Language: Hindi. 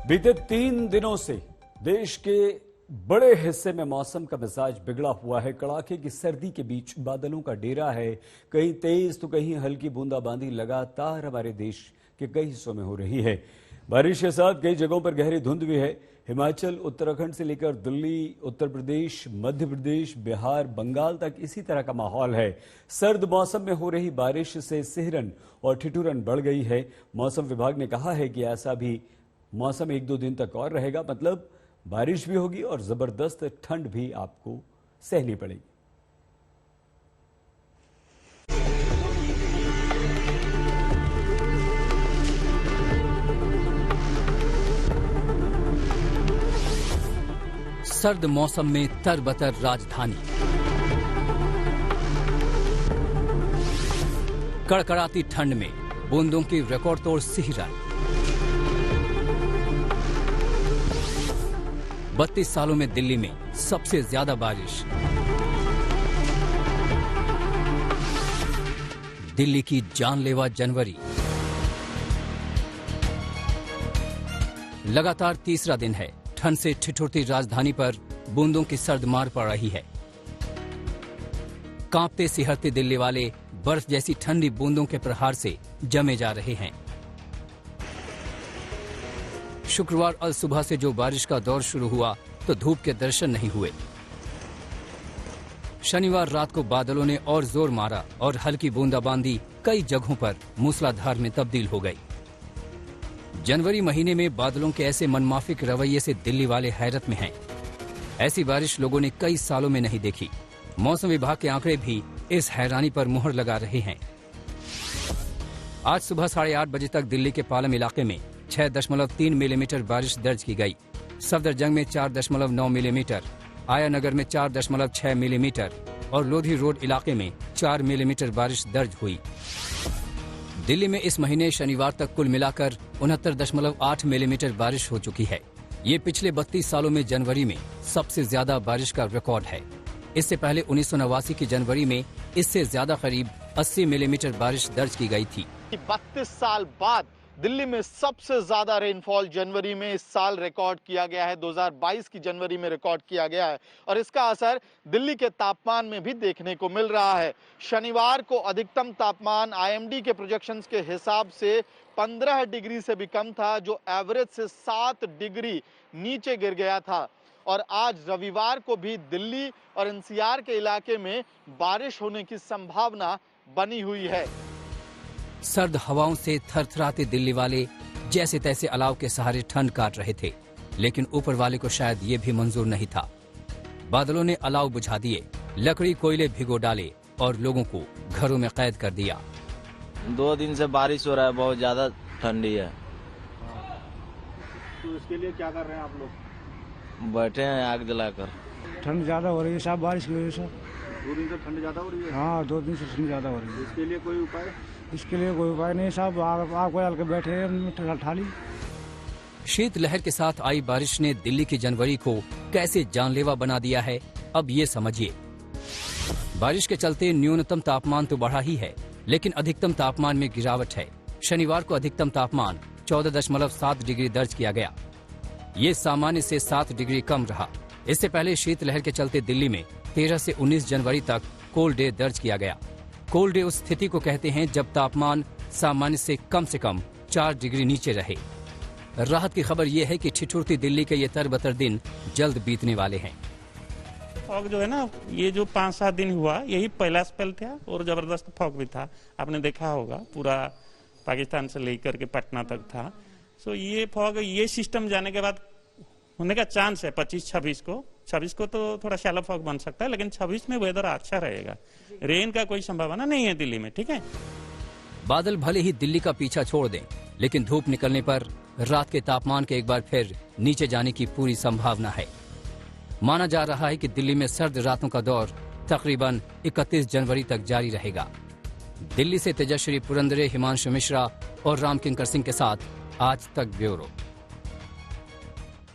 बीते 3 दिनों से देश के बड़े हिस्से में मौसम का मिजाज बिगड़ा हुआ है। कड़ाके की सर्दी के बीच बादलों का डेरा है। कहीं तेज तो कहीं हल्की बूंदाबांदी लगातार हमारे देश के कई हिस्सों में हो रही है। बारिश के साथ कई जगहों पर गहरी धुंध भी है। हिमाचल, उत्तराखंड से लेकर दिल्ली, उत्तर प्रदेश, मध्य प्रदेश, बिहार, बंगाल तक इसी तरह का माहौल है। सर्द मौसम में हो रही बारिश से सिहरन और ठिठुरन बढ़ गई है। मौसम विभाग ने कहा है कि ऐसा भी मौसम 1-2 दिन तक और रहेगा, मतलब बारिश भी होगी और जबरदस्त ठंड भी आपको सहनी पड़ेगी। सर्द मौसम में तरबतर राजधानी, कड़कड़ाती ठंड में बूंदों की रिकॉर्ड तोड़ सिहरन। 32 सालों में दिल्ली में सबसे ज्यादा बारिश। दिल्ली की जानलेवा जनवरी। लगातार तीसरा दिन है ठंड से ठिठुरती राजधानी पर बूंदों की सर्द मार पड़ रही है। कांपते सिहरते दिल्ली वाले बर्फ जैसी ठंडी बूंदों के प्रहार से जमे जा रहे हैं। शुक्रवार अल सुबह से जो बारिश का दौर शुरू हुआ तो धूप के दर्शन नहीं हुए। शनिवार रात को बादलों ने और जोर मारा और हल्की बूंदाबांदी कई जगहों पर मूसलाधार में तब्दील हो गई। जनवरी महीने में बादलों के ऐसे मनमाफिक रवैये से दिल्ली वाले हैरत में हैं। ऐसी बारिश लोगों ने कई सालों में नहीं देखी। मौसम विभाग के आंकड़े भी इस हैरानी पर मुहर लगा रहे हैं। आज सुबह 8:30 बजे तक दिल्ली के पालम इलाके में 6.3 मिलीमीटर बारिश दर्ज की गई। सफदरजंग में 4.9 मिलीमीटर, आया नगर में 4.6 मिलीमीटर और लोधी रोड इलाके में 4 मिलीमीटर बारिश दर्ज हुई। दिल्ली में इस महीने शनिवार तक कुल मिलाकर 69.8 मिलीमीटर बारिश हो चुकी है। ये पिछले 32 सालों में जनवरी में सबसे ज्यादा बारिश का रिकॉर्ड है। इससे पहले 1989 की जनवरी में इससे ज्यादा करीब 80 मिलीमीटर बारिश दर्ज की गई थी। 32 साल बाद दिल्ली में सबसे ज्यादा रेनफॉल जनवरी में इस साल रिकॉर्ड किया गया है। 2022 की जनवरी में रिकॉर्ड किया गया है और इसका असर दिल्ली के तापमान में भी देखने को मिल रहा है। शनिवार को अधिकतम तापमान आईएमडी के प्रोजेक्शंस के हिसाब से 15 डिग्री से भी कम था, जो एवरेज से 7 डिग्री नीचे गिर गया था। और आज रविवार को भी दिल्ली और एनसीआर के इलाके में बारिश होने की संभावना बनी हुई है। सर्द हवाओं से थरथराते दिल्ली वाले जैसे तैसे अलाव के सहारे ठंड काट रहे थे, लेकिन ऊपर वाले को शायद ये भी मंजूर नहीं था। बादलों ने अलाव बुझा दिए, लकड़ी कोयले भिगो डाले और लोगों को घरों में कैद कर दिया। 2 दिन से बारिश हो रहा है, बहुत ज्यादा ठंडी है। तो इसके लिए क्या कर रहे हैं आप लोग? बैठे हैं आग जलाकर। ठंड ज्यादा हो रही है साहब, बारिश की वजह से। 2 दिन से ठंड ज्यादा हो रही है? हाँ, 2 दिन से ठंड ज्यादा हो रही है। इसके लिए कोई उपाय? इसके लिए कोई उपाय नहीं साहब, आग डाल के बैठे हैं ठाली। शीतलहर के साथ आई बारिश ने दिल्ली की जनवरी को कैसे जानलेवा बना दिया है, अब ये समझिए। बारिश के चलते न्यूनतम तापमान तो बढ़ा ही है, लेकिन अधिकतम तापमान में गिरावट है। शनिवार को अधिकतम तापमान 14.7 डिग्री दर्ज किया गया। ये सामान्य से 7 डिग्री कम रहा। इससे पहले शीतलहर के चलते दिल्ली में 13 से 19 जनवरी तक कोल्ड डे दर्ज किया गया। कोल्ड डे उस स्थिति को कहते हैं जब तापमान सामान्य से कम 4 डिग्री नीचे रहे। राहत की खबर यह है कि ठिठुरती दिल्ली के ये तरबतर दिन जल्द बीतने वाले हैं। फॉग जो है ना, ये जो 5-7 दिन हुआ, यही पहला स्पेल था और जबरदस्त फॉग भी था। आपने देखा होगा, पूरा पाकिस्तान से लेकर के पटना तक था। सो ये फॉग, ये सिस्टम जाने के बाद होने का चांस है 25-26 को। 26 को तो थोड़ा शैलो फॉग बन सकता है, लेकिन 26 में वेदर अच्छा रहेगा। रेन का कोई संभावना नहीं है दिल्ली में, ठीक है। बादल भले ही दिल्ली का पीछा छोड़ दें, लेकिन धूप निकलने पर रात के तापमान के एक बार फिर नीचे जाने की पूरी संभावना है। माना जा रहा है कि दिल्ली में सर्द रातों का दौर तकरीबन 31 जनवरी तक जारी रहेगा। दिल्ली से तेजश्री पुरंदरे, हिमांशु मिश्रा और राम किंकर सिंह के साथ आज तक ब्यूरो।